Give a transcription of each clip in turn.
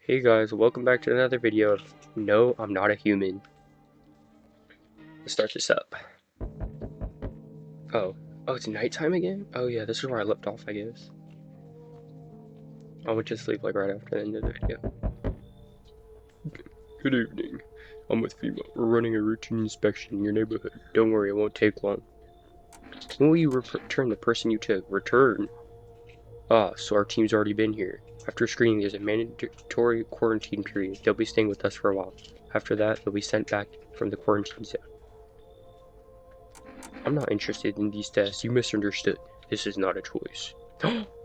Hey guys, welcome back to another video of No, I'm Not a Human. Let's start this up. Oh, it's nighttime again? Oh yeah, this is where I left off, I guess. I went to sleep like right after the end of the video. Good evening. I'm with FEMA. We're running a routine inspection in your neighborhood. Don't worry, it won't take long. When will you return the person you took? Return? Ah, so our team's already been here. After screening, there's a mandatory quarantine period. They'll be staying with us for a while. After that, they'll be sent back from the quarantine zone. I'm not interested in these tests. You misunderstood. This is not a choice.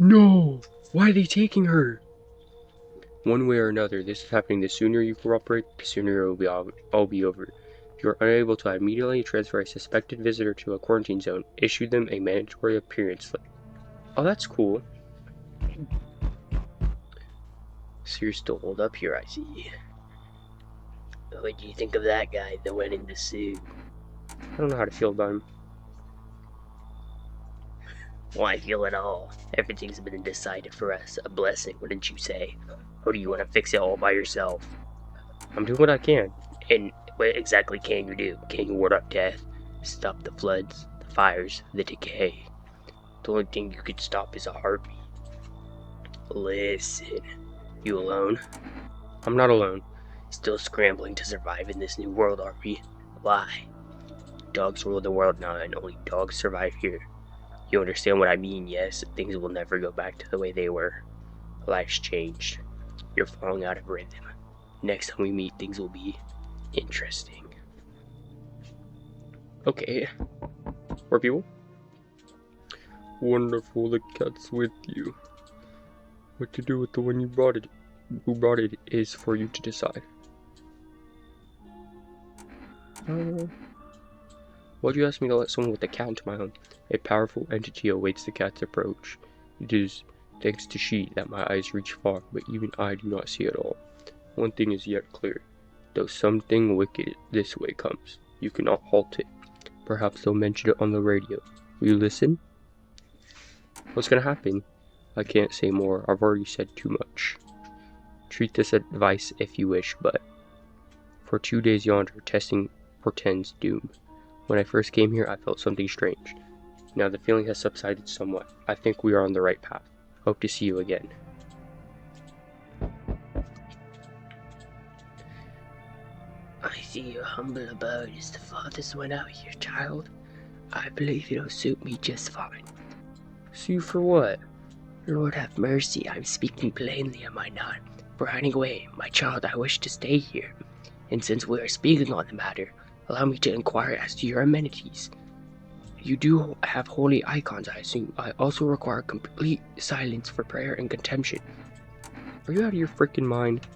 No! Why are they taking her? One way or another, this is happening. The sooner you cooperate, the sooner it will all be over. If you are unable to immediately transfer a suspected visitor to a quarantine zone, issue them a mandatory appearance slip. Oh, that's cool. So you're still holed up here, I see. What do you think of that guy that went in the suit? I don't know how to feel about him. Well, I feel it all. Everything's been decided for us. A blessing, wouldn't you say? Or do you want to fix it all by yourself? I'm doing what I can. And what exactly can you do? Can you ward off death? Stop the floods, the fires, the decay? The only thing you could stop is a heartbeat. Listen, you alone? I'm not alone. Still scrambling to survive in this new world, are we? Why? Dogs rule the world now, and only dogs survive here. You understand what I mean? Yes, things will never go back to the way they were. Life's changed. You're falling out of rhythm. Next time we meet, things will be interesting. Okay. More people? Wonderful, the cat's with you. What to do with the one who brought it is for you to decide. Why'd you ask me to let someone with a cat into my home? A powerful entity awaits the cat's approach. It is thanks to she that my eyes reach far, but even I do not see it all. One thing is yet clear. Though something wicked this way comes, you cannot halt it. Perhaps they'll mention it on the radio. Will you listen? What's gonna happen? I can't say more. I've already said too much. Treat this advice if you wish, but for 2 days yonder, testing portends doom. When I first came here, I felt something strange. Now the feeling has subsided somewhat. I think we are on the right path. Hope to see you again. I see your humble abode is the farthest one out here, child. I believe it'll suit me just fine. See you for what? Lord have mercy, I'm speaking plainly, am I not? For anyway, my child, I wish to stay here. And since we are speaking on the matter, allow me to inquire as to your amenities. You do have holy icons, I assume. I also require complete silence for prayer and contemplation. Are you out of your freaking mind?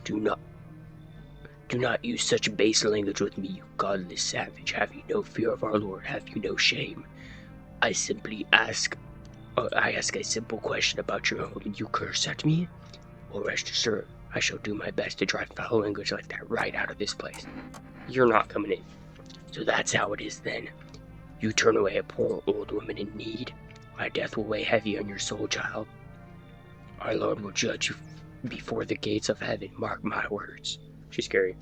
Do not use such base language with me, you godless savage. Have you no fear of our Lord? Have you no shame? I ask a simple question about your home and you curse at me? Well, rest assured, I shall do my best to drive foul language like that right out of this place. You're not coming in. So that's how it is then. You turn away a poor old woman in need. My death will weigh heavy on your soul, child. Our Lord will judge you before the gates of heaven, mark my words. She's scary.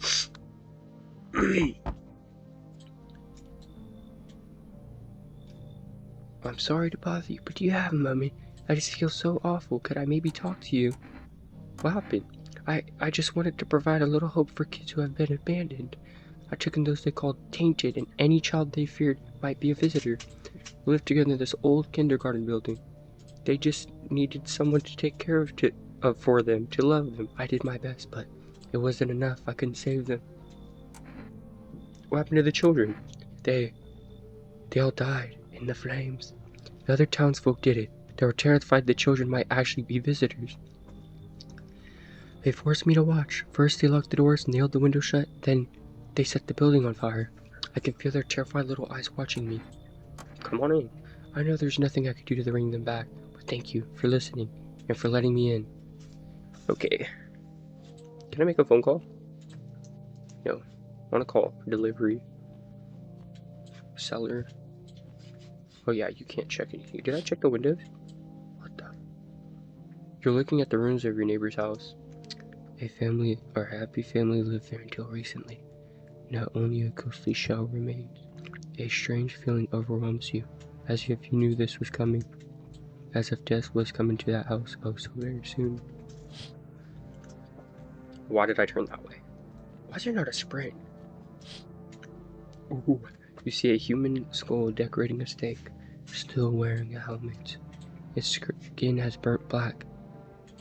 I'm sorry to bother you, but do you have a moment? I just feel so awful. Could I maybe talk to you? What happened? I just wanted to provide a little hope for kids who have been abandoned. I took in those they called tainted, and any child they feared might be a visitor. We lived together in this old kindergarten building. They just needed someone to take care of for them, to love them. I did my best, but it wasn't enough. I couldn't save them. What happened to the children? They all died in the flames. The other townsfolk did it. They were terrified the children might actually be visitors. They forced me to watch. First they locked the doors and nailed the window shut, then they set the building on fire. I can feel their terrified little eyes watching me. Come on in. I know there's nothing I could do to bring them back, but thank you for listening and for letting me in. Okay. Can I make a phone call? No. I want to call. Delivery. Seller. Oh yeah, you can't check anything. Did I check the windows? What the? You're looking at the rooms of your neighbor's house. Our happy family lived there until recently. Now only a ghostly shell remains. A strange feeling overwhelms you, as if you knew this was coming. As if death was coming to that house oh so very soon. Why did I turn that way? Why is there not a sprint? Ooh. You see a human skull decorating a stake, still wearing a helmet. Its skin has burnt black,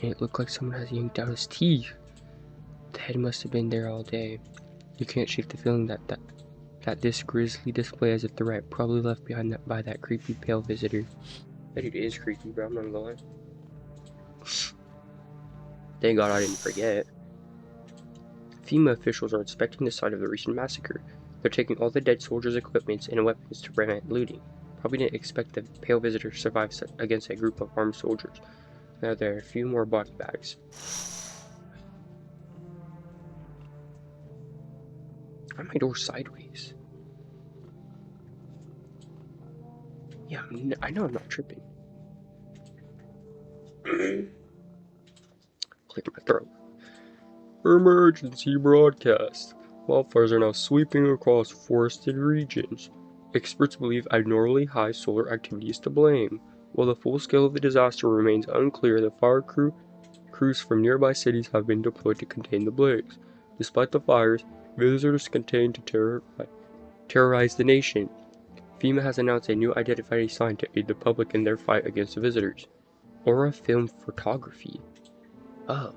and it looked like someone has yanked out his teeth. The head must have been there all day. You can't shake the feeling that this grisly display as a threat, probably left behind by that creepy pale visitor. That dude is creepy, bro, I'm not gonna lie. Thank God I didn't forget. FEMA officials are inspecting the site of the recent massacre. They're taking all the dead soldiers' equipment and weapons to prevent looting. Probably didn't expect the pale visitor to survive against a group of armed soldiers. Now there are a few more body bags. Why am my door sideways? Yeah, I know I'm not tripping. Clear my throat. Emergency broadcast. Wildfires are now sweeping across forested regions. Experts believe abnormally high solar activity is to blame. While the full scale of the disaster remains unclear, the fire crews from nearby cities have been deployed to contain the blaze. Despite the fires, visitors continue to terrorize the nation. FEMA has announced a new identified sign to aid the public in their fight against the visitors. Aura Film Photography. Oh.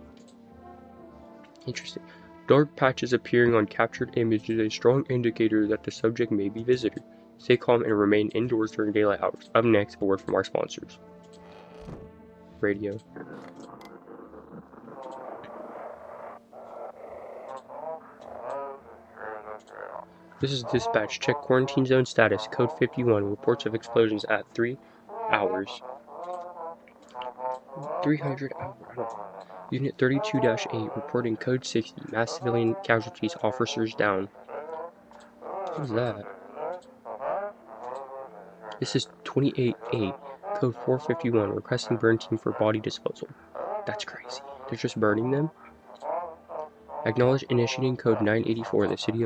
Interesting. Dark patches appearing on captured image is a strong indicator that the subject may be visitor. Stay calm and remain indoors during daylight hours. Up next, a word from our sponsors. Radio. This is dispatch. Check quarantine zone status. Code 51. Reports of explosions at 3 hours. 300 hours. Unit 32-8 reporting code 60. Mass civilian casualties. Officers down. What is that? This is 28-8. Code 451. Requesting burn team for body disposal. That's crazy. They're just burning them? Acknowledge initiating code 984. The city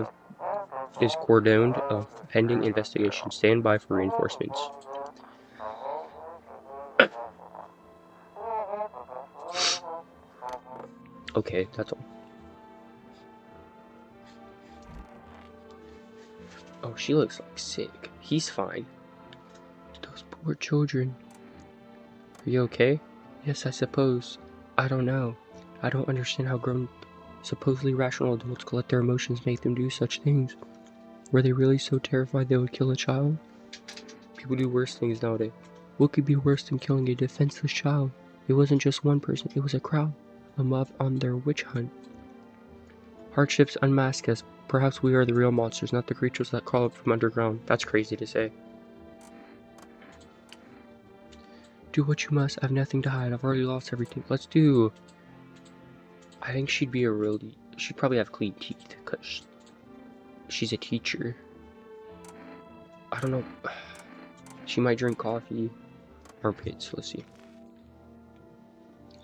is cordoned off pending investigation. Stand by for reinforcements. Okay, that's all. Oh, she looks like sick. He's fine. Those poor children. Are you okay? Yes, I suppose. I don't know. I don't understand how grown, supposedly rational adults could let their emotions make them do such things. Were they really so terrified they would kill a child? People do worse things nowadays. What could be worse than killing a defenseless child? It wasn't just one person, it was a crowd. A mob on their witch hunt. Hardships unmask us. Perhaps we are the real monsters, not the creatures that crawl up from underground. That's crazy to say. Do what you must. I have nothing to hide. I've already lost everything. Let's do. I think she'd probably have clean teeth, because she's a teacher. I don't know. She might drink coffee. Armpits, let's see.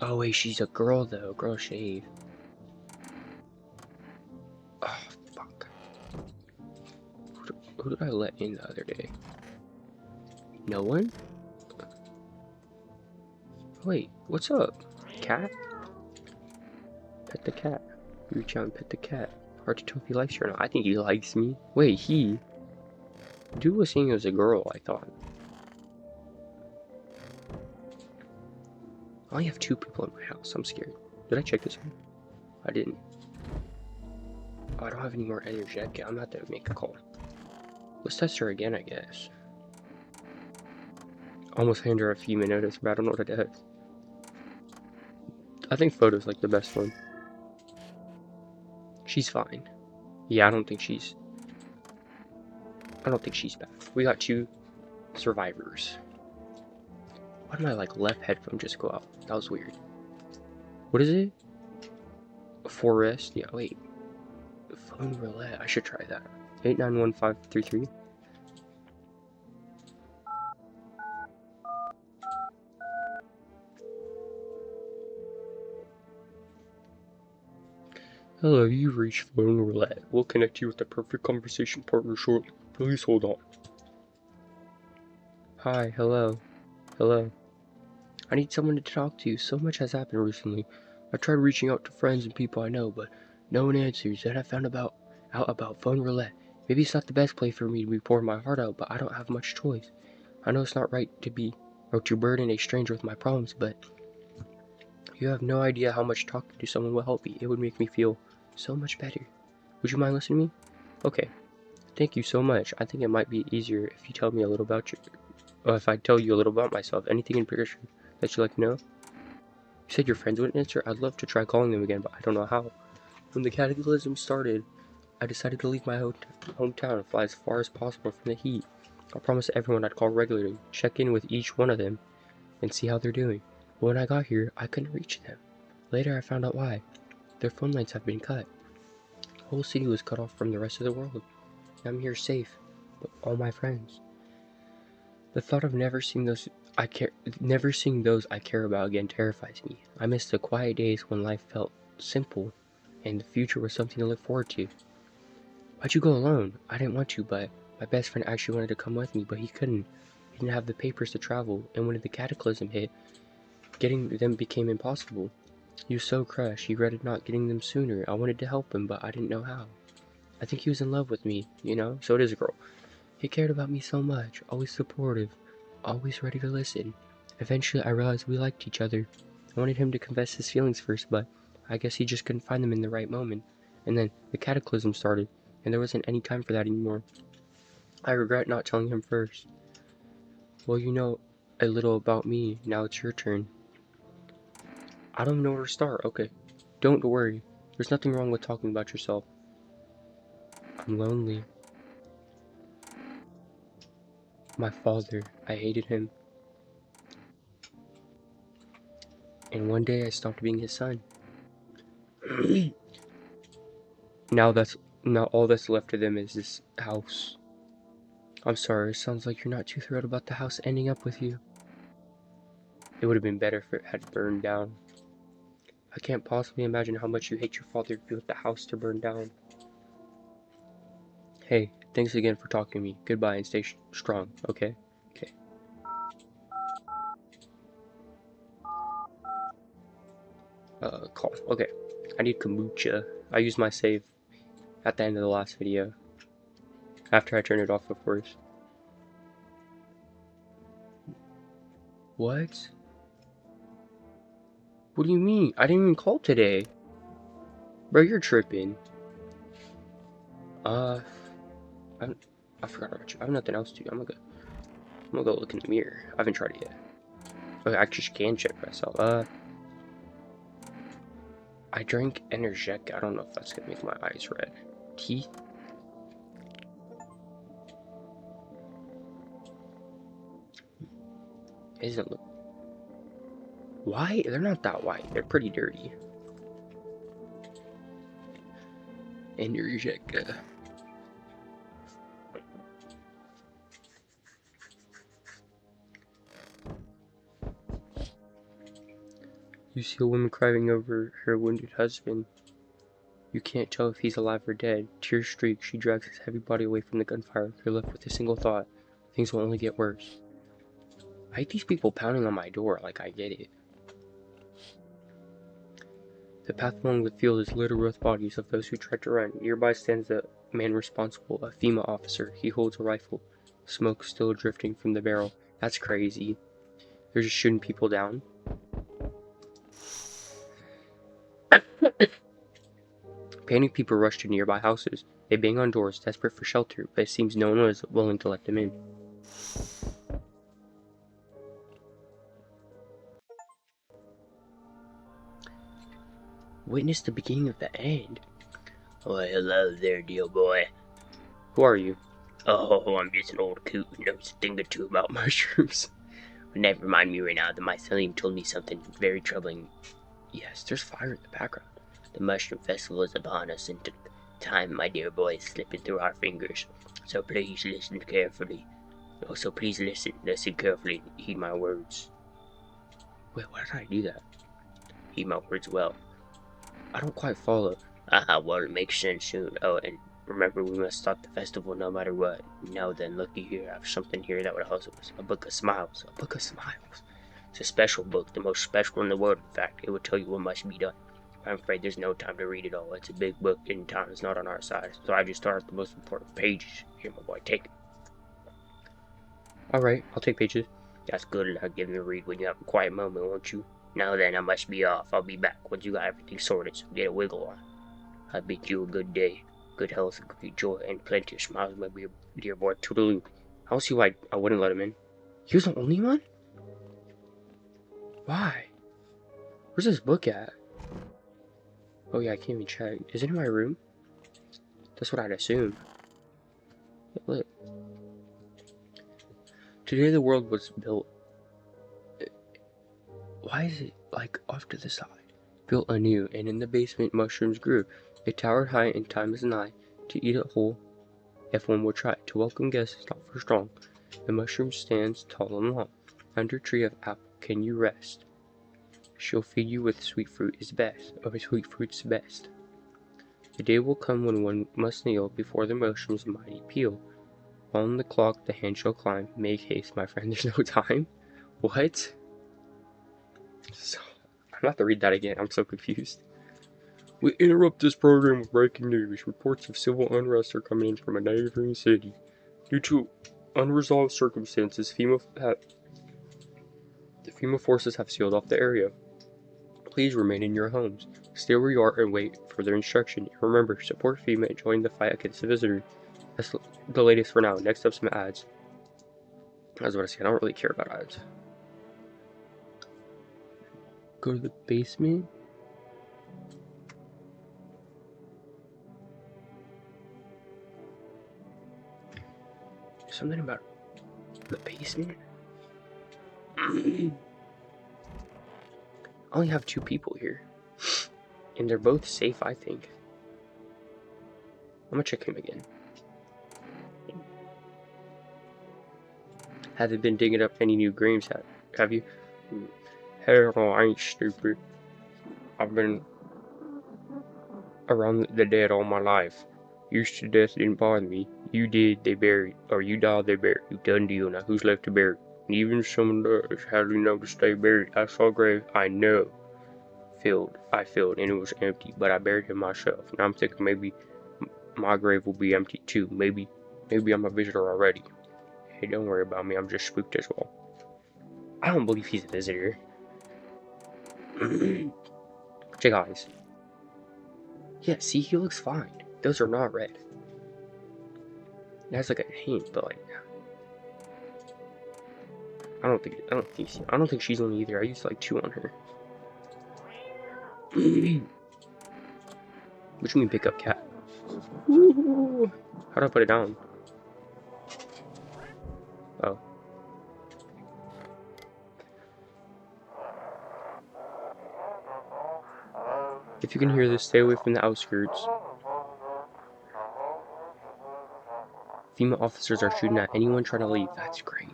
Oh wait, she's a girl though. Girl shave. Oh, fuck. Who did I let in the other day? No one? Wait, what's up? Cat? Pet the cat. Reach out and pet the cat. Hard to tell if he likes you or not. I think he likes me. Wait, Dude was saying it was a girl, I thought. I only have 2 people in my house. I'm scared. Did I check this one? I didn't. Oh, I don't have any more energy. I'm gonna have to make a call. Let's test her again, I guess. Almost hand her a few minutes, but I don't know what it does. I think photo's like the best one. She's fine. Yeah, I don't think she's bad. We got 2 survivors. Why did my left headphone just go out? That was weird. What is it? A forest? Yeah, wait. Phone roulette. I should try that. 891533. Hello, you've reached Phone Roulette. We'll connect you with the perfect conversation partner shortly. Please hold on. Hi, hello. Hello. I need someone to talk to. So much has happened recently. I tried reaching out to friends and people I know, but no one answers. Then I found out about Phone Roulette. Maybe it's not the best place for me to be pouring my heart out, but I don't have much choice. I know it's not right to burden a stranger with my problems, but you have no idea how much talking to someone will help me. It would make me feel so much better. Would you mind listening to me? Okay. Thank you so much. I think it might be easier if you tell me a little about if I tell you a little about myself. Anything in particular that you'd like to know? You said your friends wouldn't answer? I'd love to try calling them again, but I don't know how. When the cataclysm started, I decided to leave my hometown and fly as far as possible from the heat. I promised everyone I'd call regularly, check in with each one of them, and see how they're doing. But when I got here, I couldn't reach them. Later, I found out why. Their phone lines have been cut. The whole city was cut off from the rest of the world. I'm here safe, but all my friends. The thought of never seeing those I care about again terrifies me. I miss the quiet days when life felt simple and the future was something to look forward to. Why'd you go alone? I didn't want to, but my best friend actually wanted to come with me, but he couldn't. He didn't have the papers to travel, and when the cataclysm hit, getting them became impossible. He was so crushed, he regretted not getting them sooner. I wanted to help him, but I didn't know how. I think he was in love with me, so it is a girl. He cared about me so much, always supportive, always ready to listen. Eventually, I realized we liked each other. I wanted him to confess his feelings first, but I guess he just couldn't find them in the right moment. And then the cataclysm started, and there wasn't any time for that anymore. I regret not telling him first. Well, you know a little about me. Now it's your turn. I don't know where to start. Okay. Don't worry. There's nothing wrong with talking about yourself. I'm lonely. My father, I hated him. And one day I stopped being his son. Now all that's left of them is this house. I'm sorry, it sounds like you're not too thrilled about the house ending up with you. It would have been better if it had burned down. I can't possibly imagine how much you hate your father if you want the house to burn down. Hey, thanks again for talking to me. Goodbye and stay strong, okay? Okay. Call. Okay. I need kombucha. I used my save at the end of the last video. After I turned it off, of course. What? What do you mean? I didn't even call today. Bro, you're tripping. I forgot about you. I have nothing else to do. I'm gonna go look in the mirror. I haven't tried it yet. Okay, I just can check myself. I drank Energetic. I don't know if that's gonna make my eyes red. Teeth? It doesn't look white. They're not that white. They're pretty dirty. Energetic. You see a woman crying over her wounded husband. You can't tell if he's alive or dead. Tears streak, she drags his heavy body away from the gunfire. You're left with a single thought. Things will only get worse. I hate these people pounding on my door, like I get it. The path along the field is littered with bodies of those who tried to run. Nearby stands the man responsible, a FEMA officer. He holds a rifle. Smoke still drifting from the barrel. That's crazy. They're just shooting people down. Panicked people rush to nearby houses. They bang on doors, desperate for shelter, but it seems no one is willing to let them in. Witness the beginning of the end. Oh, hello there, dear boy. Who are you? Oh, I'm just an old coot who knows a thing or two about mushrooms. But never mind me right now. The mycelium told me something very troubling. Yes, there's fire in the background. The mushroom festival is upon us, and time, my dear boy, is slipping through our fingers. So please listen carefully. Also, please listen carefully, and heed my words. Wait, why did I do that? Heed my words well. I don't quite follow. Well, it makes sense soon. Oh, and remember, we must stop the festival no matter what. Now then, looky here. I have something here that would help us. A book of smiles. A book of smiles. It's a special book, the most special in the world, in fact. It will tell you what must be done. I'm afraid there's no time to read it all. It's a big book, and time is not on our side. So I just start at the most important pages. Here, my boy, take it. Alright, I'll take pages. That's good. Now give me a read when you have a quiet moment, won't you? Now then, I must be off. I'll be back once you got everything sorted, so get a wiggle on. I bid you a good day, good health, great joy, and plenty of smiles, my dear boy. Toodaloo. I don't see why I wouldn't let him in. He was the only one? Why? Where's this book at? Oh yeah, I can't even check. Is it in my room? That's what I'd assume. Look. Today the world was built. Why is it like off to the side? Built anew, and in the basement mushrooms grew. It towered high, and time is nigh to eat it whole, if one would try. To welcome guests, not for strong. The mushroom stands tall and long. Under tree of apple can you rest? She'll feed you with sweet fruit is best, of sweet fruit's best. The day will come when one must kneel before the mushroom's mighty peel. On the clock the hand shall climb. Make haste, my friend, there's no time. What? So, I'm about to read that again. I'm so confused. We interrupt this program with breaking news. Reports of civil unrest are coming in from a neighboring city. Due to unresolved circumstances, the FEMA forces have sealed off the area. Please remain in your homes. Stay where you are and wait for their instruction. Remember, support FEMA and join the fight against the visitor. That's the latest for now. Next up, some ads. I was about to say, I don't really care about ads. Go to the basement. Something about the basement? I only have 2 people here. And they're both safe, I think. I'm gonna check him again. Haven't been digging up any new graves, have you? Hell, I ain't stupid. I've been around the dead all my life. Used to death didn't bother me. You did, they buried. Or you died, they buried. You done deal. Now who's left to bury? And even someone does. How do you know to stay buried? I saw a grave I know. I filled, and it was empty, but I buried him myself. Now I'm thinking maybe my grave will be empty too. Maybe I'm a visitor already. Hey, don't worry about me. I'm just spooked as well. I don't believe he's a visitor. Check eyes. Yeah, see, he looks fine. Those are not red. It has like a hint, but like, I don't think she's on either. I used like 2 on her. Which mean pick up cat? How do I put it down? Oh. If you can hear this, stay away from the outskirts. FEMA officers are shooting at anyone trying to leave. That's crazy.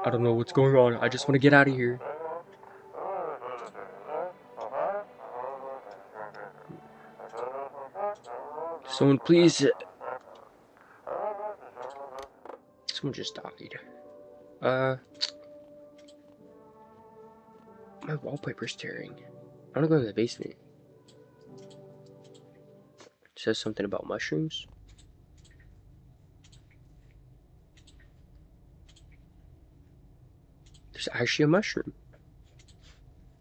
I don't know what's going on. I just want to get out of here. Someone please. Someone just died. My wallpaper's tearing. I want to go in the basement. It says something about mushrooms. There's actually a mushroom.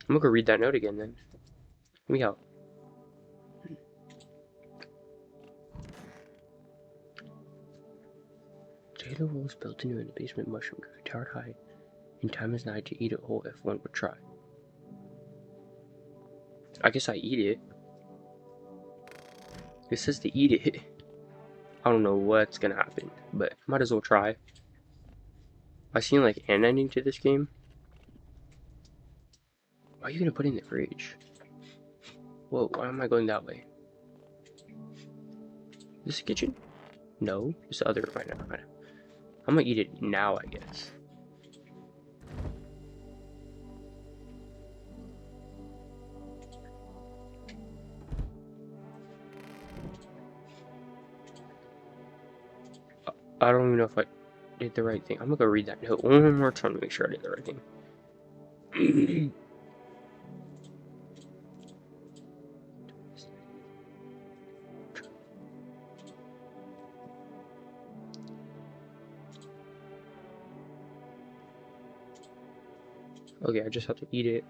I'm gonna go read that note again then. Let me out. Jada was built anew in the basement mushroom grew towered high, and time is nigh to eat it whole if one would try. I guess I eat it. It says to eat it. I don't know what's gonna happen, but might as well try. I seen like an ending to this game. Why are you gonna put it in the fridge? Whoa, why am I going that way? Is this a kitchen? No, it's the other right now. I'm gonna eat it now, I guess. I don't even know if I did the right thing. I'm gonna go read that note one more time to make sure I did the right thing. Okay, I just have to eat it.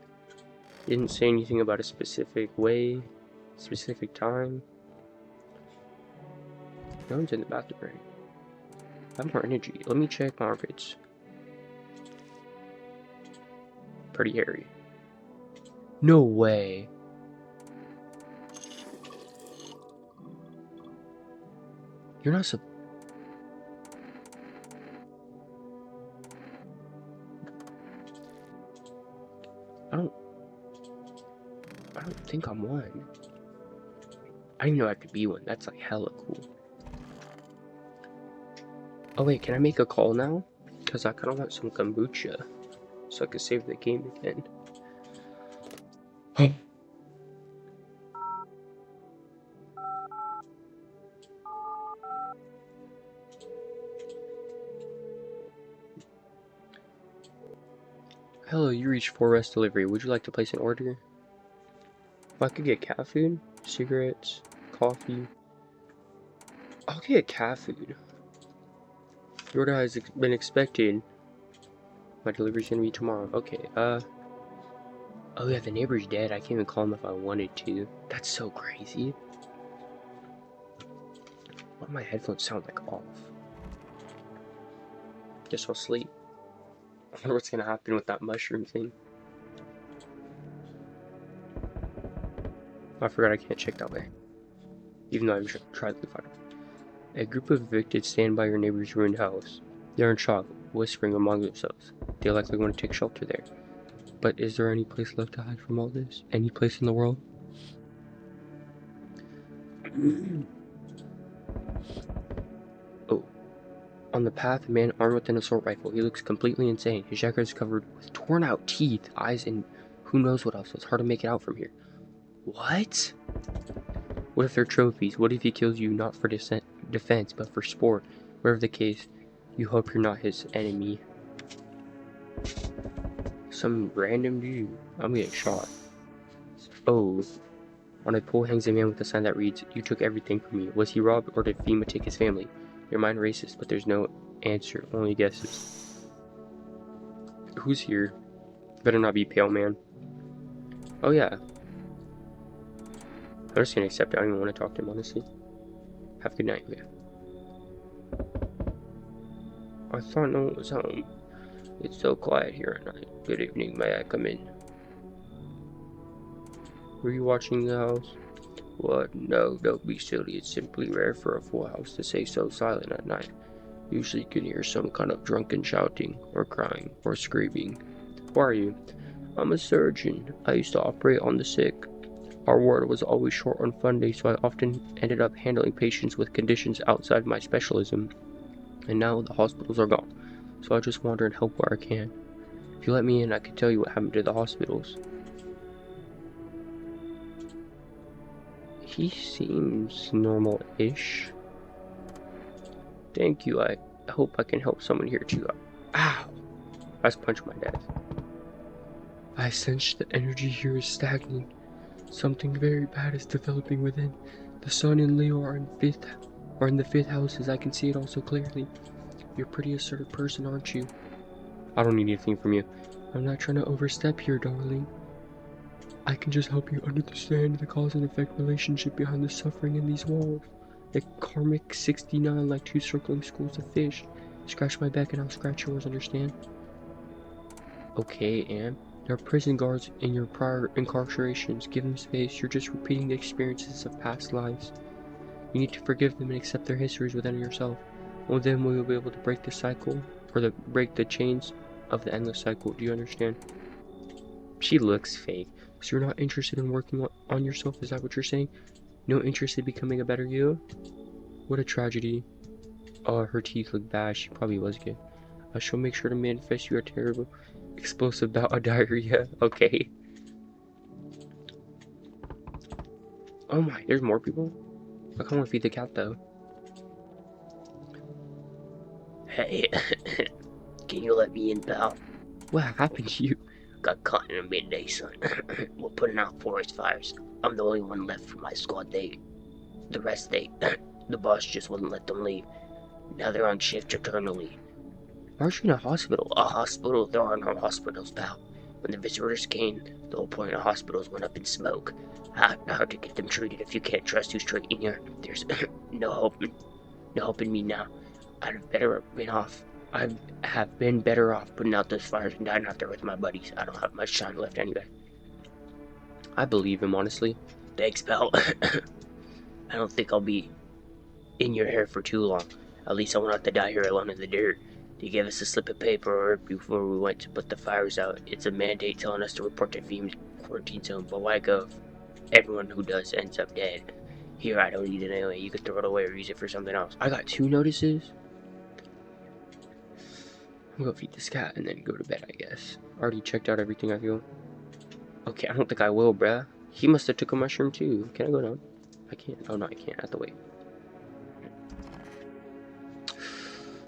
Didn't say anything about a specific way, specific time. No one's in the bathroom, right? I have more energy. Let me check my armpits. Pretty hairy. No way. You're not so. I don't think I'm one. I didn't know I could be one. That's like hella cool. Oh wait, can I make a call now? Because I kind of want some kombucha. So I could save the game again. Hello, you reached Forest Delivery. Would you like to place an order? Well, I could get cat food, cigarettes, coffee. I'll get cat food. The order has been expected. My delivery's gonna be tomorrow. Okay, oh yeah, the neighbor's dead. I can't even call him if I wanted to. That's so crazy. Why do my headphones sound like off? Guess I'll sleep. I wonder what's gonna happen with that mushroom thing. I forgot I can't check that way. Even though I've tried to find it. A group of evicted stand by your neighbor's ruined house. They're in shock, whispering among themselves. They likely want to take shelter there. But is there any place left to hide from all this? Any place in the world? Oh. On the path, a man armed with an assault rifle. He looks completely insane. His jacket is covered with torn out teeth, eyes, and who knows what else. It's hard to make it out from here. What? What if they're trophies? What if he kills you not for defense, but for sport? Whatever the case, you hope you're not his enemy. Some random dude. I'm getting shot. Oh. On a pole hangs a man with a sign that reads, "You took everything from me. Was he robbed, or did FEMA take his family?" Your mind races, but there's no answer, only guesses. Who's here? Better not be Pale Man. Oh yeah. I'm just gonna accept it. I don't even want to talk to him, honestly. Have a good night, man. I thought no one was home. It's so quiet here at night. Good evening, may I come in? Were you watching the house? What? No, don't be silly. It's simply rare for a full house to stay so silent at night. Usually you can hear some kind of drunken shouting, or crying, or screaming. Who are you? I'm a surgeon. I used to operate on the sick. Our ward was always short on funding, so I often ended up handling patients with conditions outside my specialism. And now the hospitals are gone, so I just wander and help where I can. If you let me in, I can tell you what happened to the hospitals. He seems normal-ish. Thank you, I hope I can help someone here too. Ow! I just punched my dad. I sense the energy here is stagnant. Something very bad is developing within. The sun and Leo are in the fifth houses. I can see it all so clearly. You're a pretty assertive person, aren't you? I don't need anything from you. I'm not trying to overstep here, darling. I can just help you understand the cause and effect relationship behind the suffering in these walls. A karmic 69 like two circling schools of fish. Scratch my back and I'll scratch yours, understand? Okay, Anne. There are prison guards in your prior incarcerations. Give them space. You're just repeating the experiences of past lives. You need to forgive them and accept their histories within yourself. Only then will you be able to break the cycle, or break the chains of the endless cycle. Do you understand? She looks fake. So you're not interested in working on yourself? Is that what you're saying? No interest in becoming a better you? What a tragedy. Oh, her teeth look bad. She probably was good. I shall make sure to manifest you a terrible explosive bout of diarrhea. Okay. Oh my, there's more people? I kind of want to feed the cat though. Hey, can you let me in, pal? What happened to you? Got caught in a midday sun. We're putting out forest fires. I'm the only one left from my squad. The rest, the boss just wouldn't let them leave. Now they're on shift eternally. Aren't you in a hospital? A hospital? There are no hospitals, pal. When the visitors came, the whole point of hospitals went up in smoke. How to get them treated if you can't trust who's treating you? There's no hope. No hope in me now. I have been better off putting out those fires and dying out there with my buddies. I don't have much time left anyway. I believe him, honestly. Thanks, pal. I don't think I'll be in your hair for too long. At least I won't have to die here alone in the dirt. They gave us a slip of paper before we went to put the fires out. It's a mandate telling us to report to FEMA's quarantine zone, but why go if everyone who does ends up dead? Here, I don't need it anyway. You could throw it away or use it for something else. I got 2 notices. I'm gonna feed this cat and then go to bed, I guess. Already checked out everything, I feel. Okay, I don't think I will, bruh. He must have took a mushroom too. Can I go down? I can't. Oh no, I can't. I have to wait.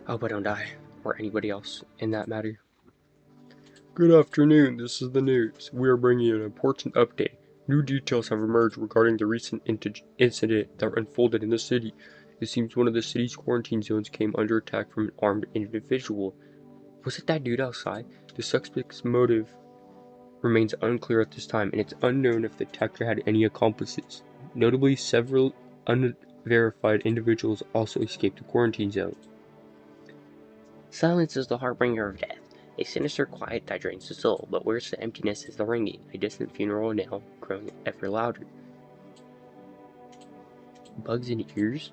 I hope I don't die. Or anybody else in that matter. Good afternoon, this is the news. We are bringing you an important update. New details have emerged regarding the recent incident that unfolded in the city. It seems one of the city's quarantine zones came under attack from an armed individual. Was it that dude outside? The suspect's motive remains unclear at this time, and it's unknown if the attacker had any accomplices. Notably, several unverified individuals also escaped the quarantine zone. Silence is the harbinger of death, a sinister quiet that drains the soul, but worse than emptiness is the ringing, a distant funeral knell growing ever louder. Bugs in ears?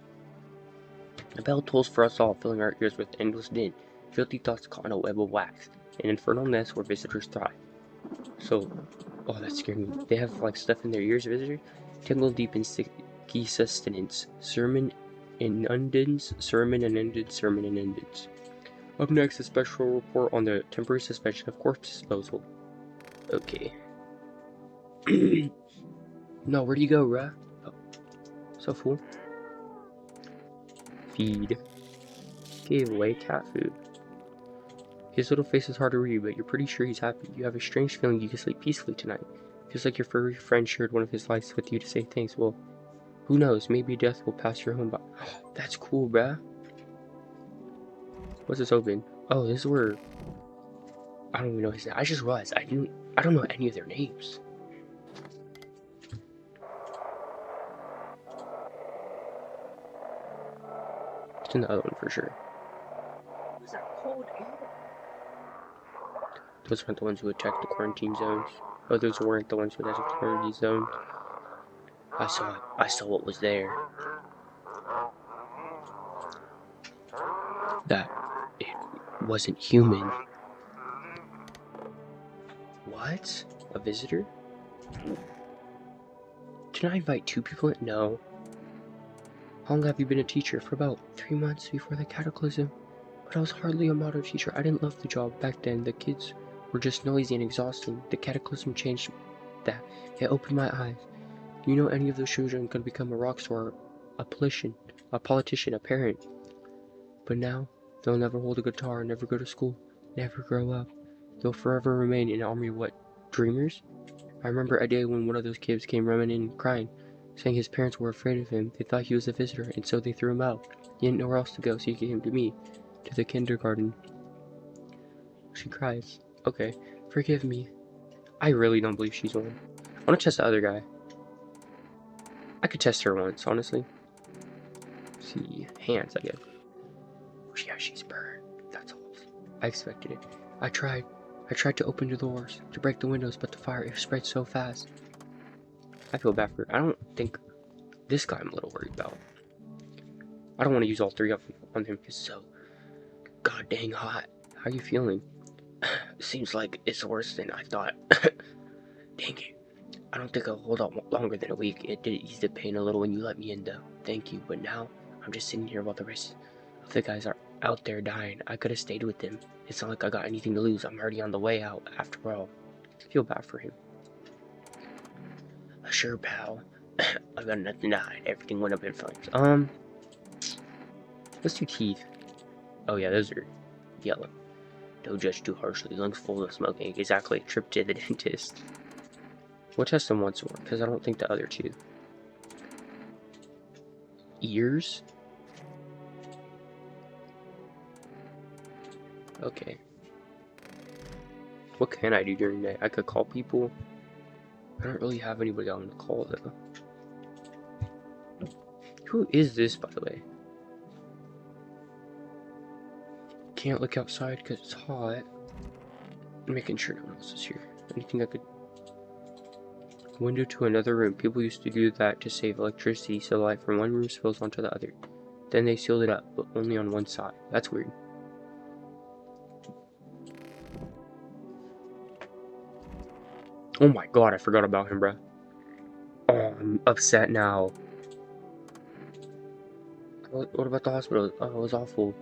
A bell tolls for us all, filling our ears with endless din, filthy thoughts caught in a web of wax, an infernal nest where visitors thrive. So, oh, that scared me. They have like stuff in their ears, visitors? Tangled deep in sticky sustenance. Sermon and endings. Up next, a special report on the temporary suspension of corpse disposal. Okay. No, where'd you go, bruh? Oh, so fool. Feed. Gave away cat food. His little face is hard to read, but you're pretty sure he's happy. You have a strange feeling you can sleep peacefully tonight. Feels like your furry friend shared one of his lives with you to say thanks. Well, who knows? Maybe death will pass your home by. That's cool, bruh. What's this open? Oh, this is where... I don't even know his name. I just realized I don't know any of their names. It's in the other one for sure. Was that cold air? Those aren't the ones who attacked the quarantine zones. Oh, those weren't the ones who attacked the quarantine zones. I saw what was there. That it wasn't human. What? A visitor? Can I invite 2 people? No. How long have you been a teacher? For about 3 months before the cataclysm. But I was hardly a model teacher. I didn't love the job back then. The kids were just noisy and exhausting. The cataclysm changed that. It opened my eyes. Do you know any of those children could become a rock star, a politician, a parent? But now, they'll never hold a guitar, never go to school, never grow up. They'll forever remain an army of what? Dreamers? I remember a day when one of those kids came running in crying, saying his parents were afraid of him. They thought he was a visitor, and so they threw him out. He didn't know where else to go, so he came to me, to the kindergarten. She cries. Okay, forgive me. I really don't believe she's one. I want to test the other guy. I could test her once, honestly. Let's see, hands, I guess. Oh, yeah, she's burned. That's all. I expected it. I tried to open the doors, to break the windows, but the fire, it spread so fast. I feel bad for her. I don't think this guy I'm a little worried about. I don't want to use all 3 of them on him. He's so god dang hot. How are you feeling? Seems like it's worse than I thought. Dang it. I don't think I'll hold out longer than a week. It did ease the pain a little when you let me in, though. Thank you. But now, I'm just sitting here while the rest of the guys are out there dying. I could have stayed with them. It's not like I got anything to lose. I'm already on the way out, after all. I feel bad for him. Sure, pal. I got nothing to hide. Everything went up in flames. Let's do teeth. Oh yeah, those are yellow. Don't judge too harshly. Lungs full of smoking. Exactly. Trip to the dentist. We'll test them once more, because I don't think the other two. Ears? Okay. What can I do during the day? I could call people. I don't really have anybody I want to call, though. Who is this, by the way? Can't look outside because it's hot. I'm making sure no one else is here. Anything I could... Window to another room. People used to do that to save electricity so light from one room spills onto the other. Then they sealed it up, but only on one side. That's weird. Oh my god, I forgot about him, bruh. Oh, I'm upset now. What about the hospital? Oh, it was awful.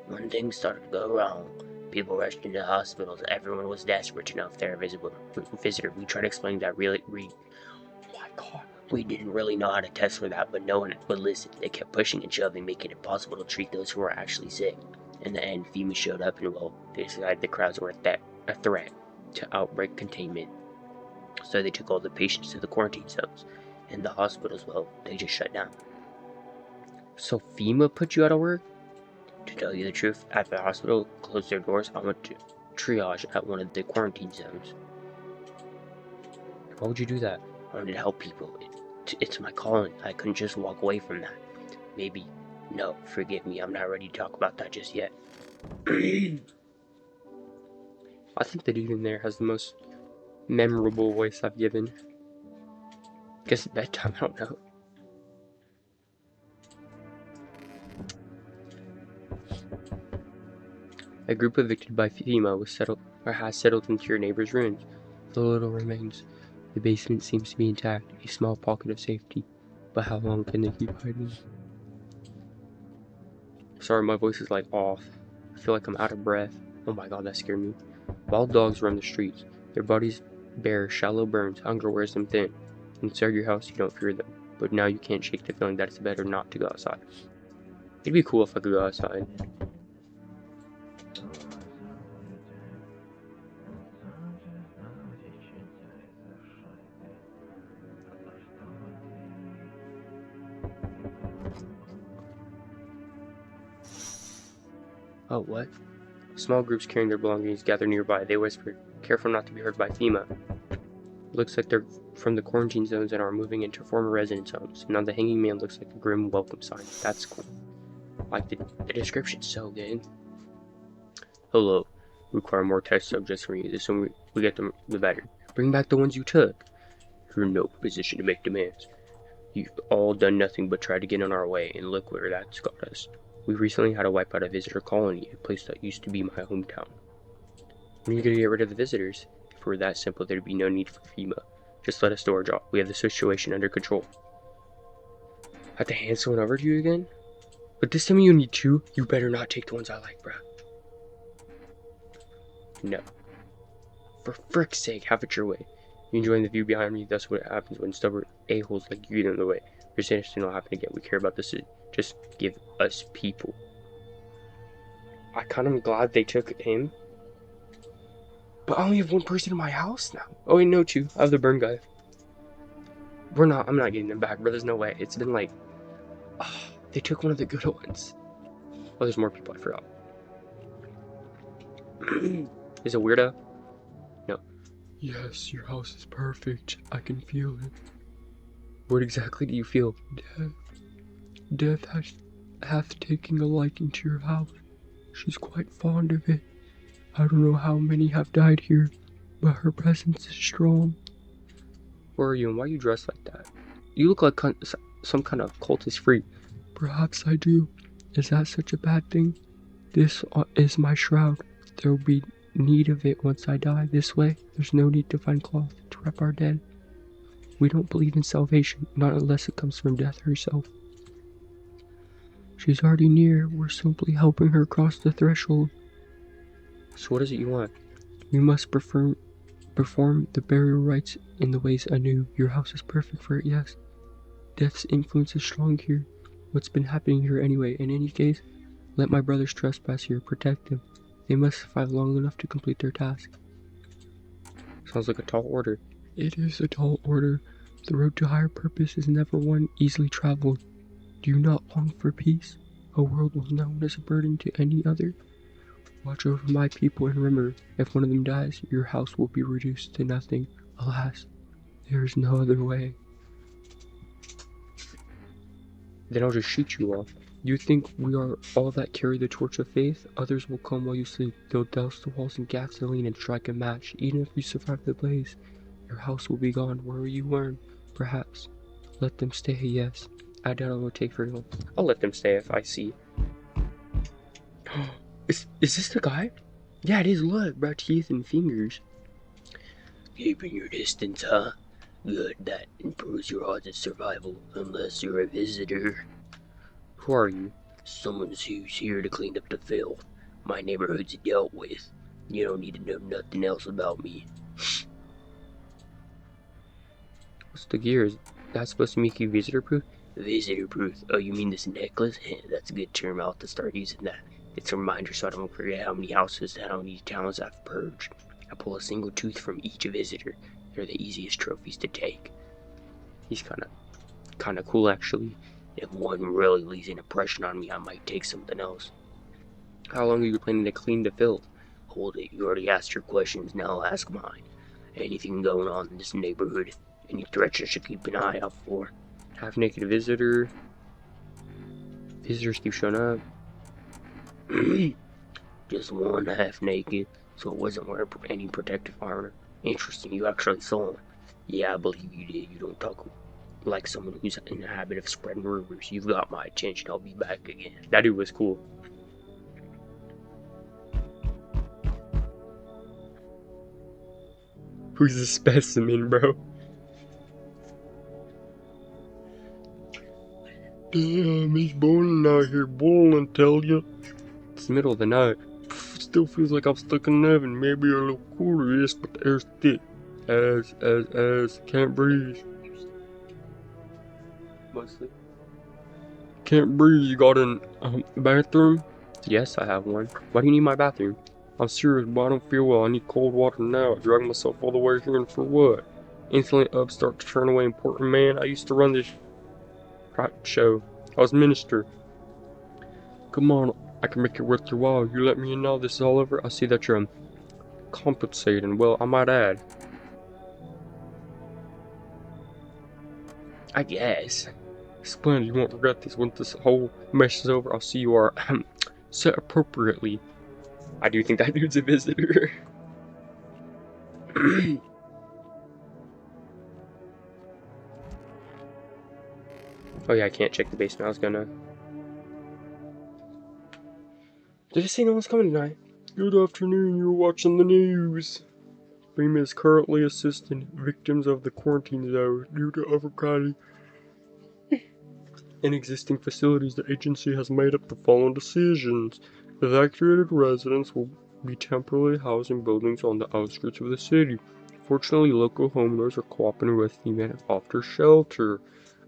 When things started to go wrong, people rushed into hospitals. Everyone was desperate to know if they're a visitor. We tried explaining that Oh my god. we didn't really know how to test for that, but no one would listen. They kept pushing and shoving, making it impossible to treat those who were actually sick. In the end, FEMA showed up and, well, they decided the crowds were a threat to outbreak containment. So they took all the patients to the quarantine zones. And the hospitals, well, they just shut down. So FEMA put you out of work? To tell you the truth, after the hospital closed their doors, I went to triage at one of the quarantine zones. Why would you do that? I wanted to help people. It's my calling. I couldn't just walk away from that. Maybe. No, forgive me. I'm not ready to talk about that just yet. I think the dude in there has the most memorable voice I've given. Guess it's bedtime, I don't know. A group evicted by FEMA has settled into your neighbor's ruins. The little remains. The basement seems to be intact, a small pocket of safety. But how long can they keep hiding? Sorry, my voice is like off. I feel like I'm out of breath. Oh my god, that scared me. Wild dogs roam the streets. Their bodies bear shallow burns. Hunger wears them thin. Inside your house, you don't fear them. But now you can't shake the feeling that it's better not to go outside. It'd be cool if I could go outside. Oh, what? Small groups carrying their belongings gather nearby. They whisper, careful not to be heard by FEMA. Looks like they're from the quarantine zones and are moving into former residence homes. Now the hanging man looks like a grim welcome sign. That's cool. Like the description's so good. Hello. Require more test subjects from you. The sooner we get them, the better. Bring back the ones you took. You're in no position to make demands. You've all done nothing but try to get in our way, and look where that's got us. We recently had to wipe out a visitor colony, a place that used to be my hometown. When are you going to get rid of the visitors? If it were that simple, there'd be no need for FEMA. Just let us do our job. We have the situation under control. I have to hand someone over to you again? But this time you need two. You better not take the ones I like, bruh. No. For frick's sake, have it your way. You enjoying the view behind me? That's what happens when stubborn a-holes like you get in the way. Your sinister thing will happen again. We care about the city. Just give us people. I kind of am glad they took him. But I only have one person in my house now. Oh wait, no, two. I have the burn guy. I'm not getting them back, bro. There's no way. It's been like, they took one of the good ones. Oh, there's more people, I forgot. Is it weirdo? No. Yes, your house is perfect. I can feel it. What exactly do you feel? Death hath taken a liking to your house. She's quite fond of it. I don't know how many have died here, but her presence is strong. Where are you and why are you dressed like that? You look like some kind of cultist freak. Perhaps I do. Is that such a bad thing? This is my shroud. There will be need of it once I die. This way, there's no need to find cloth to wrap our dead. We don't believe in salvation, not unless it comes from death herself. She's already near. We're simply helping her cross the threshold. So what is it you want? We must perform the burial rites in the ways anew. Your house is perfect for it, yes. Death's influence is strong here. What's been happening here anyway? In any case, Let my brothers trespass here, protect them. They must survive long enough to complete their task. Sounds like a tall order. It is a tall order. The road to higher purpose is never one easily traveled. Do you not long for peace? A world known as a burden to any other? Watch over my people and remember, if one of them dies, your house will be reduced to nothing. Alas, there is no other way. Then I'll just shoot you off. You think we are all that carry the torch of faith? Others will come while you sleep. They'll douse the walls in gasoline and strike a match. Even if you survive the blaze, your house will be gone. Where you learn, perhaps. Let them stay, yes. I doubt it will take very long. I'll let them stay if I see. Is this the guy? Yeah, it is. Look, bro, teeth and fingers. Keeping your distance, huh? Good, that improves your odds of survival, unless you're a visitor. Who are you? Someone who's here to clean up the filth. My neighborhood's dealt with. You don't need to know nothing else about me. What's the gears? That's supposed to make you visitor-proof? Visitor-proof? Oh, you mean this necklace? That's a good term. I'll have to start using that. It's a reminder so I don't forget how many houses and how many towns I've purged. I pull a single tooth from each visitor. They're the easiest trophies to take. He's kinda cool, actually. If one really leaves an impression on me, I might take something else. How long are you planning to clean the filth? Hold it, you already asked your questions, now I'll ask mine. Anything going on in this neighborhood? Any threats I should keep an eye out for? Half-naked visitor. Visitors keep showing up. Just one half-naked, so it wasn't wearing any protective armor. Interesting, you actually saw him. Yeah, I believe you did. You don't talk like someone who's in the habit of spreading rumors. You've got my attention. I'll be back again. That dude was cool. Who's a specimen, bro? Damn, it's boiling out here. Boiling, tell ya. It's the middle of the night. Still feels like I'm stuck in an oven. Maybe a little cooler, yes, but the air's thick. Can't breathe. Mostly. Can't breathe. You got a bathroom? Yes, I have one. Why do you need my bathroom? I'm serious, but I don't feel well. I need cold water now. Drag myself all the way here and for what? Insolent upstart to turn away important man. I used to run this show. I was minister. Come on, I can make it worth your while. You let me in now. This is all over. I see that you're compensating. Well, I might add. I guess. Splendid. You won't regret this. Once this whole mess is over, I'll see you are set appropriately. I do think that dude's a visitor. Oh yeah, I can't check the basement. I was gonna. Did it say no one's coming tonight? Good afternoon, you're watching the news. FEMA is currently assisting victims of the quarantine zone due to overcrowding. In existing facilities, the agency has made up the following decisions. Evacuated residents will be temporarily housed in buildings on the outskirts of the city. Fortunately, local homeowners are cooperating with FEMA and offer shelter.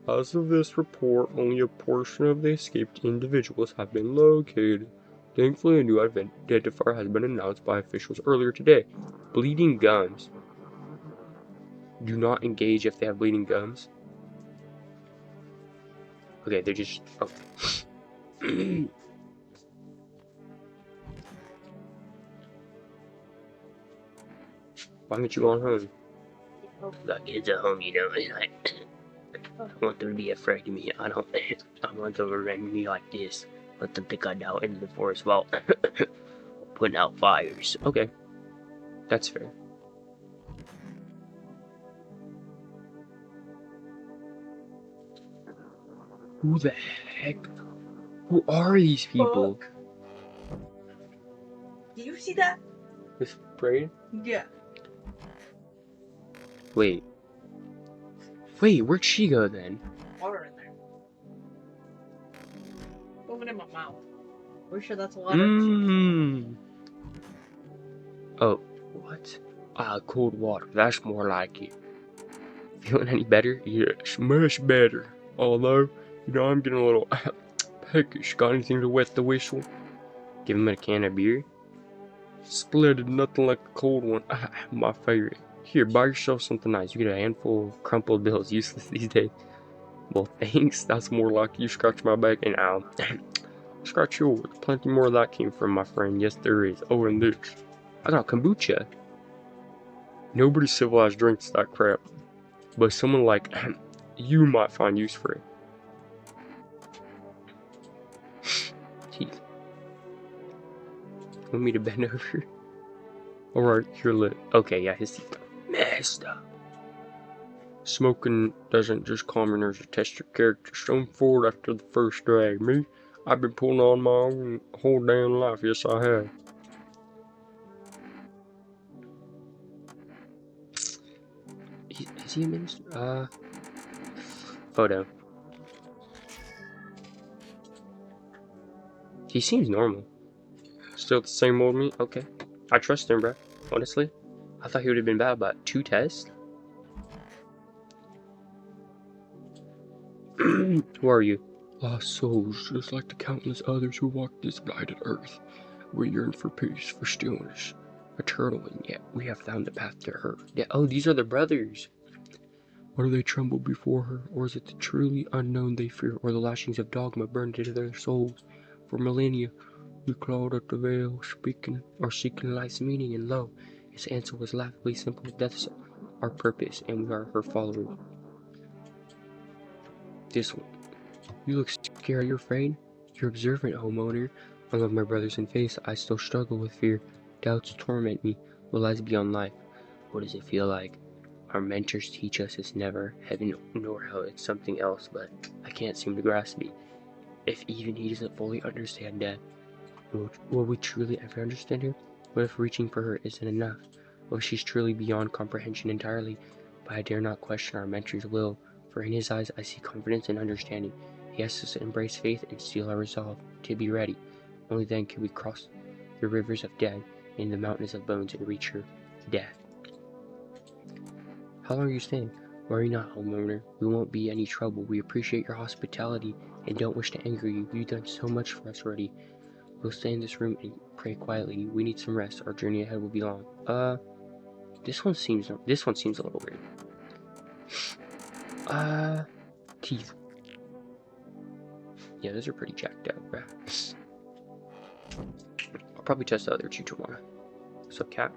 As of this report, only a portion of the escaped individuals have been located. Thankfully, a new identifier has been announced by officials earlier today. Bleeding gums. Do not engage if they have bleeding gums. Okay, they're just... Oh. Why haven't you gone home? Got kids at home, you know, and I don't want them to be afraid of me. I want them to run me like this. Let them think I'm out in the forest while putting out fires. Okay, that's fair. Who the heck? Who are these people? Do you see that? This braid? Yeah. Wait, where'd she go then? Water in there. Going in my mouth. We're sure that's water. Oh, what? Cold water. That's more like it. Feeling any better? Yes, much better. Although, you know, I'm getting a little Peckish, got anything to wet the whistle? Give him a can of beer. Splendid, nothing like a cold one. Ah, my favorite. Here, buy yourself something nice. You get a handful of crumpled bills, useless these days. Well, thanks. That's more like you scratch my back and I'll scratch yours. Plenty more of that came from my friend. Yes, there is. Oh, and this. I got kombucha. Nobody civilized drinks that crap, but someone like you might find use for it. Teeth. Want me to bend over? Alright, you're lit. Okay, yeah, his teeth. Master. Smoking doesn't just calm your nerves or test your character. Stone forward after the first drag. Me, I've been pulling on my own whole damn life. Yes, I have. Is he a minister? Photo. He seems normal. Still the same old me? Okay. I trust him, bro. Honestly. I thought he would have been bad about 2 tests. Who are you? Lost souls, just like the countless others who walk this blighted earth. We yearn for peace, for stillness, eternal, and yet we have found the path to her. Yeah, oh, these are the brothers. Or do they tremble before her, or is it the truly unknown they fear, or the lashings of dogma burned into their souls? For millennia, we clawed at the veil, speaking or seeking life's meaning, and lo, his answer was laughably simple. Death's our purpose, and we are her followers. This one. You look scared. You're afraid? You're observant, homeowner. Unlike my brothers in faith, I still struggle with fear. Doubts torment me. What lies beyond life? What does it feel like? Our mentors teach us it's never heaven nor hell. It's something else, but I can't seem to grasp it. If even he doesn't fully understand death, will we truly ever understand her? What if reaching for her isn't enough? What if she's truly beyond comprehension entirely? But I dare not question our mentor's will, for in his eyes I see confidence and understanding. He asks us to embrace faith and steel our resolve, to be ready. Only then can we cross the rivers of death and the mountains of bones and reach her death. How long are you staying? Worry not, homeowner. We won't be any trouble. We appreciate your hospitality and don't wish to anger you. You've done so much for us already. We'll stay in this room and pray quietly. We need some rest. Our journey ahead will be long. This one seems a little weird. Teeth. Yeah, those are pretty jacked out, bruh. I'll probably test the other two tomorrow. What's up, cat?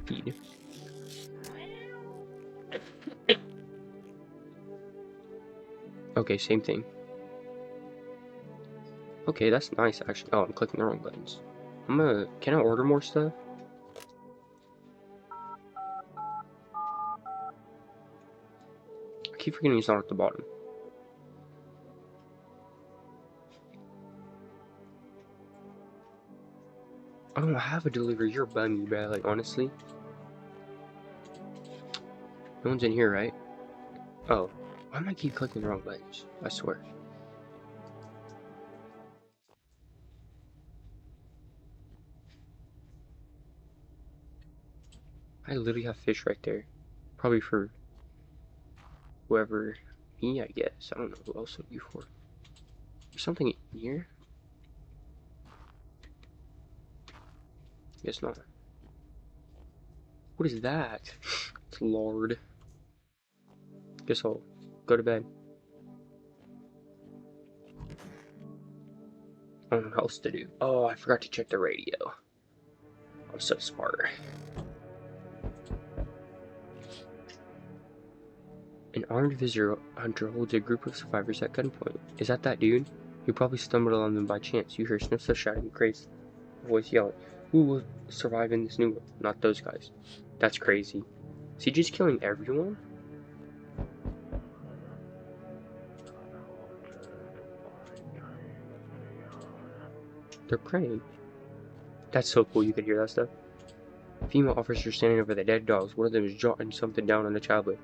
Feed. Okay, same thing. Okay, that's nice, actually. Oh, I'm clicking the wrong buttons. Can I order more stuff? I keep forgetting he's not at the bottom. I don't have a delivery. You're bumming, bro. Like, honestly. No one's in here, right? Oh. Why am I keep clicking the wrong buttons? I swear. I literally have fish right there. Probably for whoever. Me, I guess. I don't know who else it would be for. There's something in here? Guess not. What is that? It's lard. Guess I'll go to bed. I don't know what else to do. Oh, I forgot to check the radio. I'm so smart. An armed visitor hunter holds a group of survivors at gunpoint. Is that dude? You probably stumbled on them by chance. You hear sniffs of shouting, crazed voice yelling. Who will survive in this new one? Not those guys. That's crazy. Is he just killing everyone? They're praying. That's so cool, you could hear that stuff. Female officers standing over the dead dogs. One of them is jotting something down on the tablet.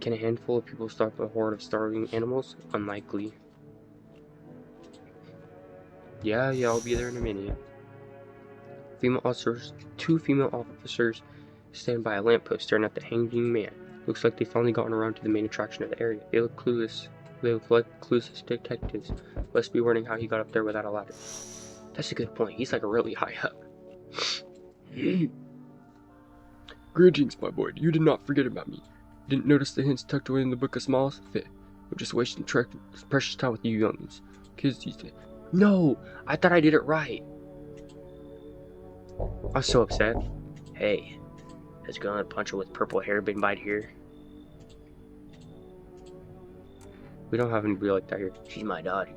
Can a handful of people stop a horde of starving animals? Unlikely. Yeah, I'll be there in a minute. Two female officers stand by a lamppost staring at the hanging man. Looks like they've finally gotten around to the main attraction of the area. They look clueless They look like clueless detectives. Must be wondering how he got up there without a ladder. That's a good point. He's like really high up. Greetings, my boy. You did not forget about me. Didn't notice the hints tucked away in the Book of Smiles? Fit. We're just wasting precious time with you youngins. Kids these days. No! I thought I did it right. I was so upset. Hey, has girl in a poncho with purple hair been by here? We don't have anybody like that here. She's my daughter.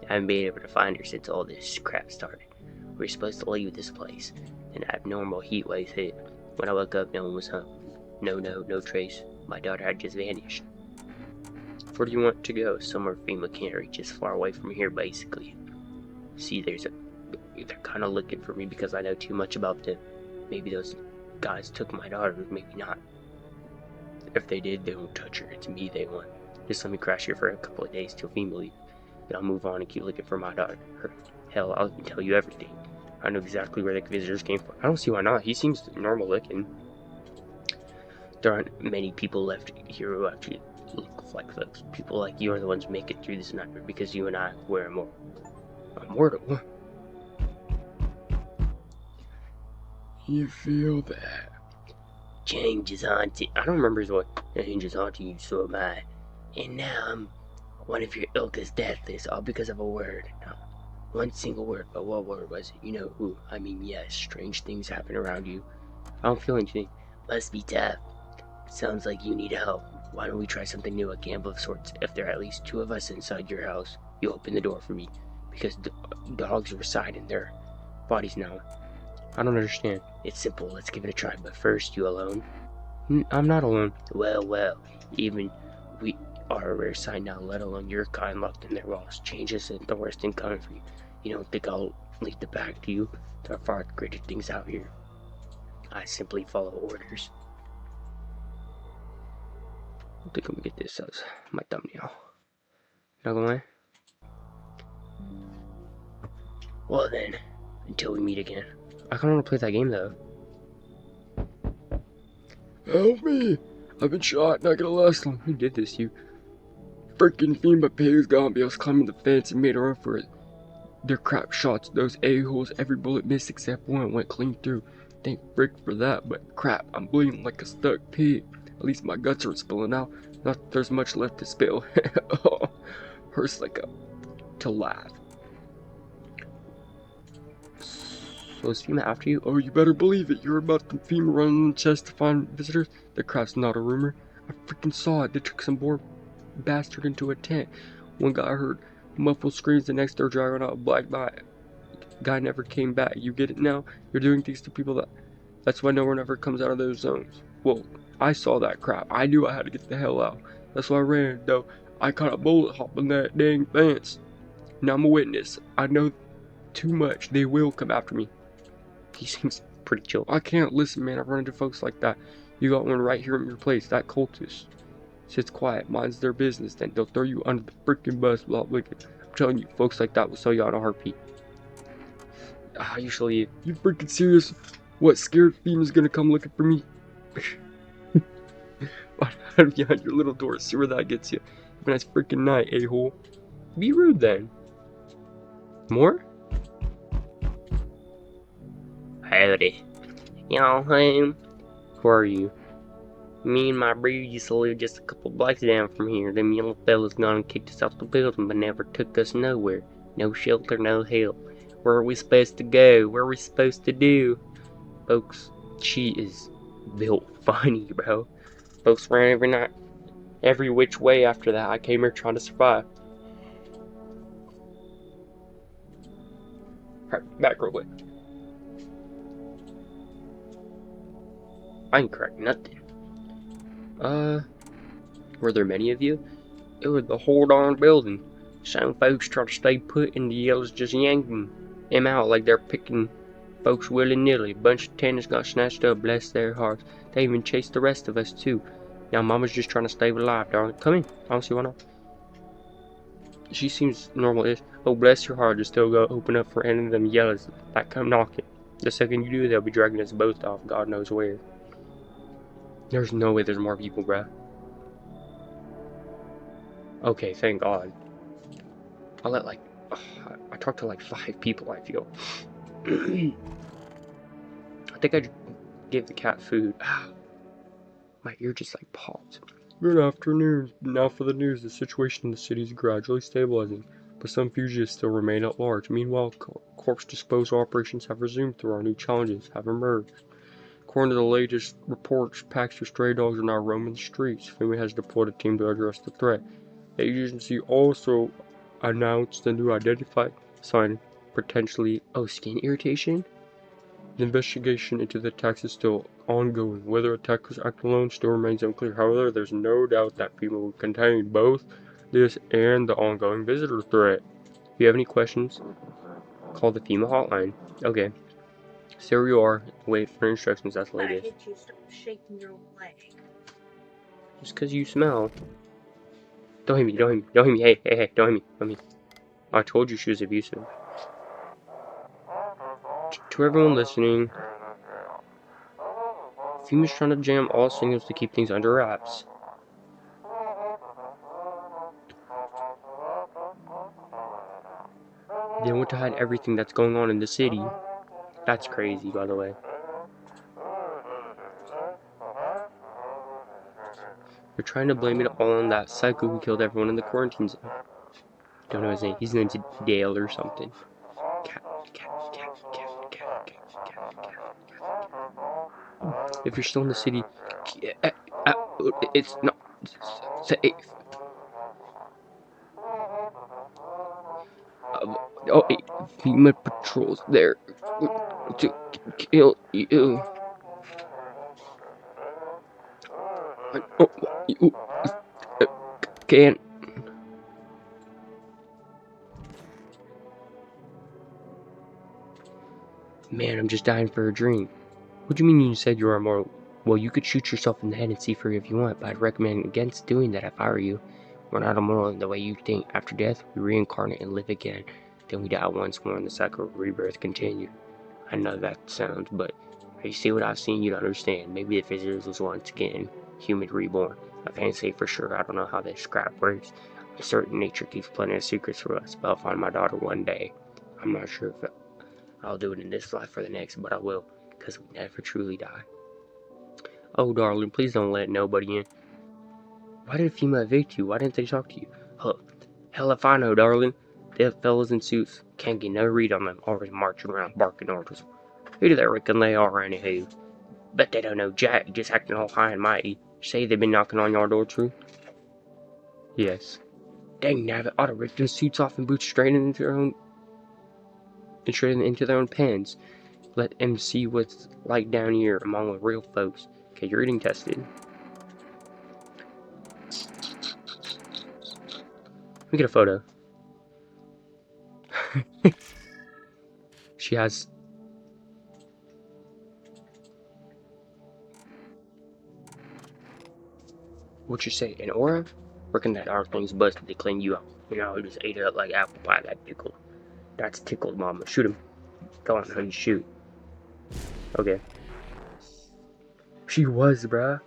I haven't been able to find her since all this crap started. We were supposed to leave this place. An abnormal heat wave hit. When I woke up, no one was home. No trace. My daughter had just vanished. Where do you want to go? Somewhere FEMA can't reach, just far away from here, basically. See, they're kind of looking for me because I know too much about them. Maybe those guys took my daughter, maybe not. If they did, they won't touch her. It's me they want. Just let me crash here for a couple of days till FEMA leave. Then I'll move on and keep looking for my daughter. Hell, I'll tell you everything. I know exactly where the visitors came from. I don't see why not. He seems normal looking. There aren't many people left here who actually look like folks. People like you are the ones who make it through this nightmare because you and I were immortal. You feel that? Change is haunting. I don't remember his voice. Change is haunting you, so am I. And now I'm one of your ilk is deathless, all because of a word. No, one single word, but what word was it? You know who? I mean, yes, strange things happen around you. I don't feel anything. Must be tough. Sounds like you need help. Why don't we try something new, a gamble of sorts? If there are at least 2 of us inside your house, you open the door for me. Because dogs reside in their bodies now. I don't understand. It's simple, let's give it a try. But first, you alone? I'm not alone. Well, even we are a rare sight now, let alone your kind locked in their walls. Change isn't the worst thing coming for you. You don't think I'll leave the bag to you? There are far greater things out here. I simply follow orders. I think I'm gonna get this as my thumbnail. Not gonna lie. Well then, until we meet again. I kinda wanna play that game though. Help me! I've been shot, not gonna last long. Who did this? You? Freaking FEMA pigs got me. I was climbing the fence and made a run for it. They're crap shots, those a-holes. Every bullet missed except one went clean through. Thank frick for that, but crap, I'm bleeding like a stuck pig. At least my guts aren't spilling out. Not that there's much left to spill. Hurts like to laugh. So is FEMA after you? Oh, you better believe it. You're about the FEMA running the chest to find visitors? The crap's not a rumor. I freaking saw it. They took some poor bastard into a tent. One guy heard muffled screams, the next they're dragging out a black night. Guy never came back. You get it now? You're doing things to people that's why no one ever comes out of those zones. Well, I saw that crap. I knew I had to get the hell out. That's why I ran, though. I caught a bullet hopping that dang fence. Now I'm a witness. I know too much. They will come after me. He seems pretty chill. I can't listen, man. I've run into folks like that. You got one right here in your place. That cultist sits quiet, minds their business, then they'll throw you under the freaking bus without blinking. I'm telling you, folks like that will sell you out in a heartbeat. Usually, You freaking serious? What, scared FEMA's gonna come looking for me? Hide behind your little door, see where that gets you. Have a nice freaking night, a-hole. be rude then. More? Howdy. Y'all home? Who are you? Me and my brood used to live just a couple blocks down from here. Them yellow fellas gone and kicked us off the building, but never took us nowhere. No shelter, no help. Where are we supposed to go? What are we supposed to do? Folks, she is built funny, bro. Folks ran every night, every which way after that. I came here trying to survive. Alright, back real quick. I ain't cracked nothing. Were there many of you? It was the whole darn building. Some folks try to stay put and the yellows just yanking them out like they're picking folks willy-nilly. A bunch of tenants got snatched up, bless their hearts. They even chased the rest of us too. Now mama's just trying to stay alive, darling. Come in. I don't see why not. She seems normal-ish. Oh, bless your heart, just still go open up for any of them yellows that come knocking. The second you do, they'll be dragging us both off God knows where. There's no way there's more people, bruh. Okay, thank God. I'll let like... I talked to like 5 people, I feel. I think I gave the cat food. My ear just like popped. Good afternoon. Now for the news. The situation in the city is gradually stabilizing, but some fugitives still remain at large. Meanwhile, corpse disposal operations have resumed though our new challenges have emerged. According to the latest reports, packs of stray dogs are now roaming the streets. FEMA has deployed a team to address the threat. The agency also announced a new identified sign, potentially skin irritation? The investigation into the attacks is still ongoing. Whether attackers act alone still remains unclear. However, there's no doubt that FEMA will contain both this and the ongoing visitor threat. If you have any questions, call the FEMA hotline. Okay. So here you are. Wait for instructions. That's the I latest. hit you, stop shaking your leg. Just because you smell. Don't hit me. Don't hit me. Don't hit me. Hey, hey, hey. Don't hit me. Don't hit me. I told you she was abusive. To everyone listening, FEMA's trying to jam all signals to keep things under wraps. They want to hide everything that's going on in the city. That's crazy, by the way. They're trying to blame it all on that psycho who killed everyone in the quarantine zone. Don't know his name. His name's Dale or something. If you're still in the city, it's not safe. FEMA patrols there to kill you. You can't. Man, I'm just dying for a drink. What do you mean you said you were immortal? Well, you could shoot yourself in the head and see free if you want, but I'd recommend against doing that if I were you. We're not immortal in the way you think. After death, we reincarnate and live again. Then we die once more and the cycle of rebirth continues. I know that sounds, but if you see what I've seen, you'd understand. Maybe the visitors was once again human reborn. I can't say for sure. I don't know how this scrap works. I'm certain nature keeps plenty of secrets for us, but I'll find my daughter one day. I'm not sure if I'll do it in this life or the next, but I will, because we never truly die. Oh, darling, please don't let nobody in. Why did FEMA evict you? Why didn't they talk to you? Huh. Hell if I know, darling. Them fellas in suits can't get no read on them, always marching around barking orders. Who do they reckon they are, anywho? Bet they don't know jack, just acting all high and mighty. Say they've been knocking on your door, true? Yes. Dang nabbit, ought to rip them suits off and boot straight into their own... and straight into their own pens. Let them see what's like down here among the real folks. Okay, you're eating tested. Let me get a photo. She has... What you say, an aura? Reckon that our thing's busted to clean you up. You know, he just ate it up like apple pie, that tickle. That's tickled, mama. Shoot him. Go on, honey, shoot. Okay. She was, bruh.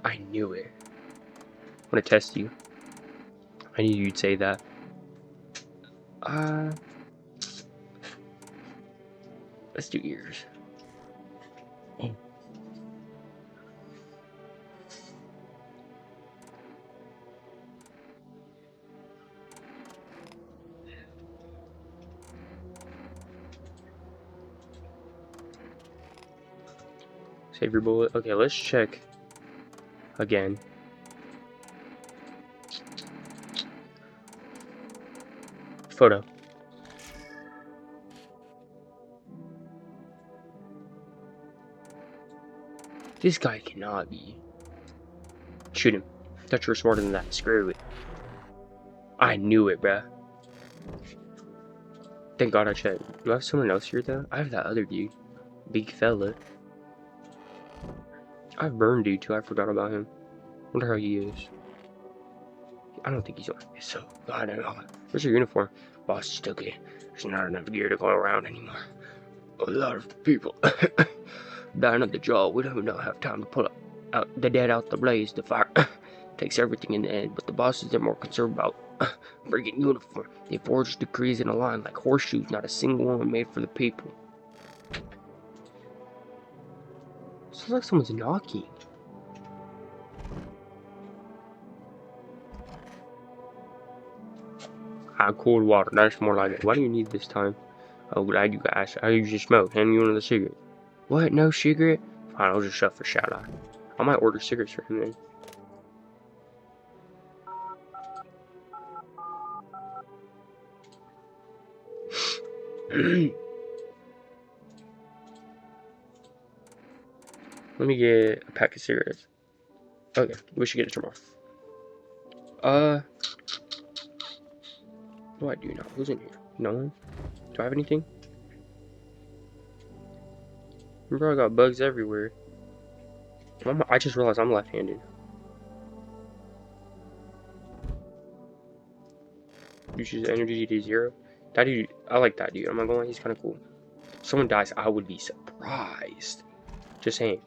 I knew it. I'm gonna test you. I knew you'd say that. Let's do ears. Oh. Save your bullet. Okay, let's check again. Photo. This guy cannot be. Shoot him. Thought you were smarter than that. Screw it. I knew it, bruh. Thank God I checked. Do I have someone else here, though? I have that other dude. Big fella. I have Burn dude, too. I forgot about him. Wonder how he is. I don't think he's on. So, I don't know. Where's your uniform? Boss took it. There's not enough gear to go around anymore. A lot of people dying at the jaw. We don't have time to pull out the dead out the blaze to fire. takes everything in the end, but the bosses are more concerned about friggin' uniform. They forge decrees in a line like horseshoes, not a single one made for the people. Sounds like someone's knocking. Cold water, that's more like it. Why do you need this time? Oh, glad you guys. I usually smoke. Hand you another cigarette. What? No cigarette? Fine, I'll just shove for shout out. I might order cigarettes for him then. Let me get a pack of cigarettes. Okay, we should get it tomorrow. What do I do now? Who's in here? No one? Do I have anything? Bro, I got bugs everywhere. I just realized I'm left-handed. Uses energy to 0. That dude, I like that dude. I'm not gonna lie, he's kind of cool. If someone dies, I would be surprised. Just saying.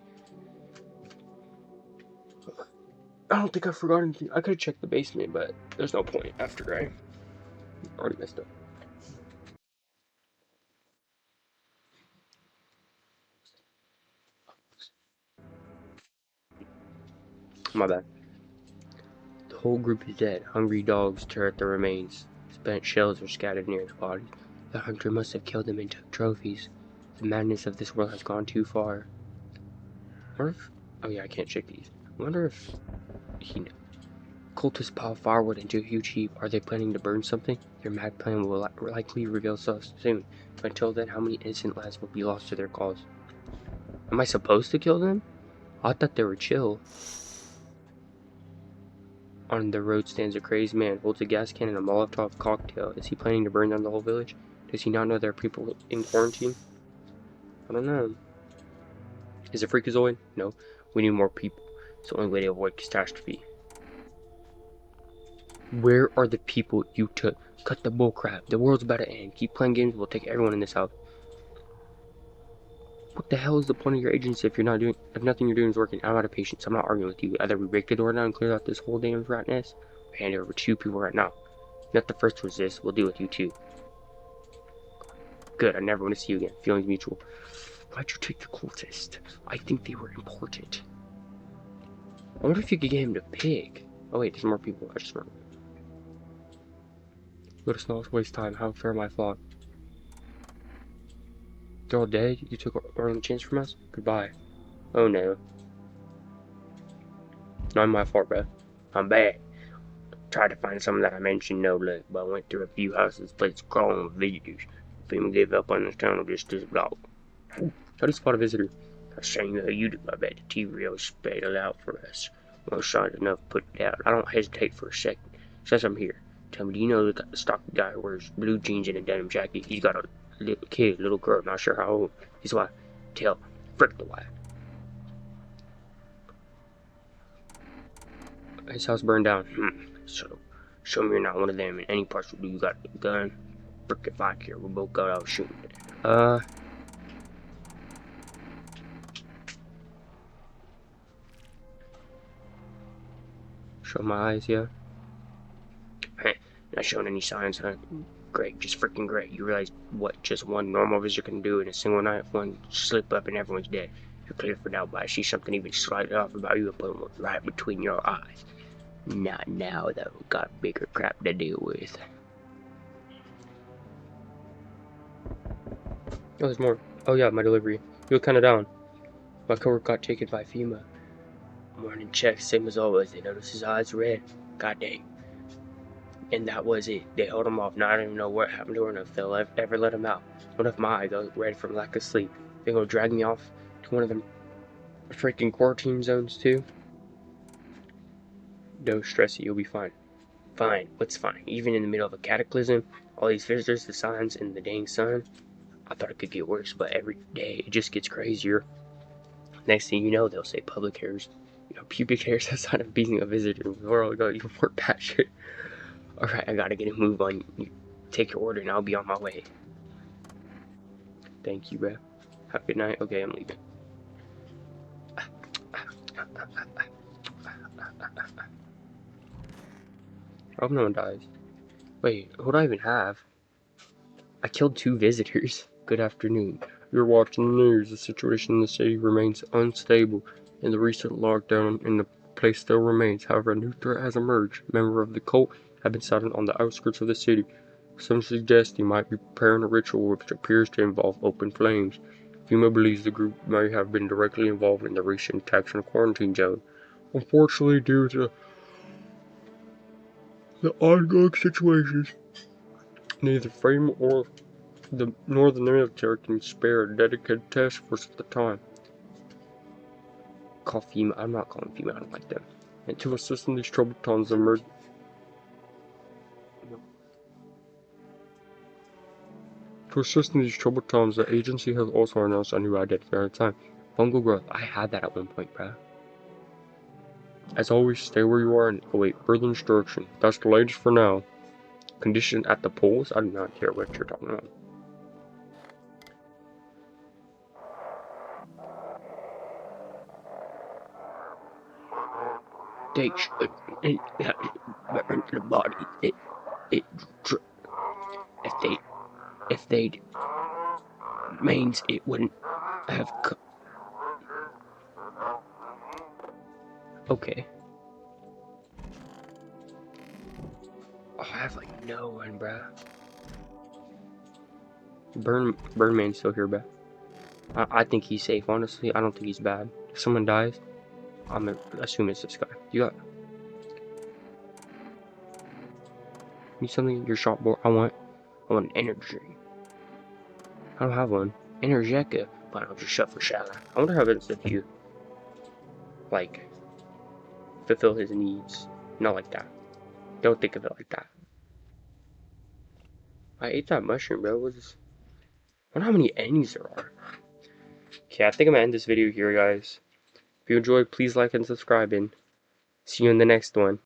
I don't think I forgot anything. I could have checked the basement, but there's no point after I already messed up. My bad. The whole group is dead. Hungry dogs tear at the remains. Spent shells are scattered near the bodies. The hunter must have killed them and took trophies. The madness of this world has gone too far. Oh yeah, I can't check these. I wonder if cultists pile firewood into a huge heap. Are they planning to burn something? Their mad plan will likely reveal us soon. But until then, how many innocent lives will be lost to their cause? Am I supposed to kill them? I thought they were chill. On the road stands a crazed man, holds a gas can and a Molotov cocktail. Is he planning to burn down the whole village? Does he not know there are people in quarantine? I don't know. Is it Freakazoid? No. We need more people. It's the only way to avoid catastrophe. Where are the people you took? Cut the bullcrap. The world's about to end. Keep playing games, we'll take everyone in this house. What the hell is the point of your agency if nothing you're doing is working? I'm out of patience. I'm not arguing with you. Either we break the door down and clear out this whole damn rat nest, or hand it over to 2 people right now. Not the first to resist. We'll deal with you too. Good. I never want to see you again. Feelings mutual. Why'd you take the cultist? I think they were important. I wonder if you could get him to pick. Oh wait, there's more people. I just remembered. Let us not waste time. How fair my thought. They're all dead? You took our only chance from us? Goodbye. Oh no. Not my fault, bro. I'm bad. Tried to find someone that I mentioned, no luck, but I went through a few houses, place crawling with visitors. People gave up on this tunnel just this block. How do you spot a visitor? A shame that you do. I bet the T-Real sped it out for us. Well, shot enough to put it out. I don't hesitate for a second. Since I'm here, tell me, do you know the stocky guy who wears blue jeans and a denim jacket? He's got a little girl, not sure how old. His wife. Tell, frick the wife. His house burned down. So, show me you're not one of them. In any parts will do. You got a gun? Frick if I care. We both got out shooting. Show my eyes, yeah. Not showing any signs, huh? Great, just freaking great. You realize what just one normal visitor can do in a single night? If one slip up and everyone's dead. You're clear for now, but I see something even slightly off about you and put it right between your eyes. Not now, though. Got bigger crap to deal with. Oh, there's more. Oh yeah, my delivery. You look kinda down. My coworker got taken by FEMA. Morning check, same as always. They noticed his eyes red. God dang. And that was it. They held him off. Now I don't even know what happened to her and if they'll ever let him out. What if my eye goes red from lack of sleep? They gonna drag me off to one of them freaking quarantine zones too? Don't stress it, you'll be fine. Fine, what's fine? Even in the middle of a cataclysm, all these visitors, the signs, and the dang sun. I thought it could get worse, but every day it just gets crazier. Next thing you know, they'll say public hairs. You know, pubic hairs is a sign of being a visitor. We'll go even more batshit. Alright, I gotta get a move on. You take your order and I'll be on my way. Thank you, bro. Have a good night. Okay, I'm leaving. I hope no one dies. Wait, what do I even have? I killed 2 visitors. Good afternoon. You're watching the news. The situation in the city remains unstable, and the recent lockdown in the place still remains. However, a new threat has emerged. Members of the cult have been sighted on the outskirts of the city. Some suggest he might be preparing a ritual which appears to involve open flames. FEMA believes the group may have been directly involved in the recent attacks on the quarantine zone. Unfortunately, due to the ongoing situations, neither FEMA nor the military can spare a dedicated task force at the time. Call FEMA. I'm not calling FEMA. I don't like them. And to assist in these troubled times, the agency has also announced a new identifier time. Fungal growth. I had that at one point, bro. As always, stay where you are and await further instruction. That's the latest for now. Condition at the polls? I do not care what you're talking about. They should burn the body. If they'd means it wouldn't have Okay. Oh, I have like no one, bruh. Birdman's still here, bruh. I think he's safe, honestly. I don't think he's bad. If someone dies, I'm gonna assume it's this guy. You got... Need something? Your shop board? I want an energy. I don't have one. Energetica. But I'll just shut for Shala. I wonder how Vincent if you like fulfill his needs. Not like that. Don't think of it like that. I ate that mushroom, bro. I wonder how many enemies there are. Okay, I think I'm gonna end this video here, guys. If you enjoyed, please like and subscribe, and see you in the next one.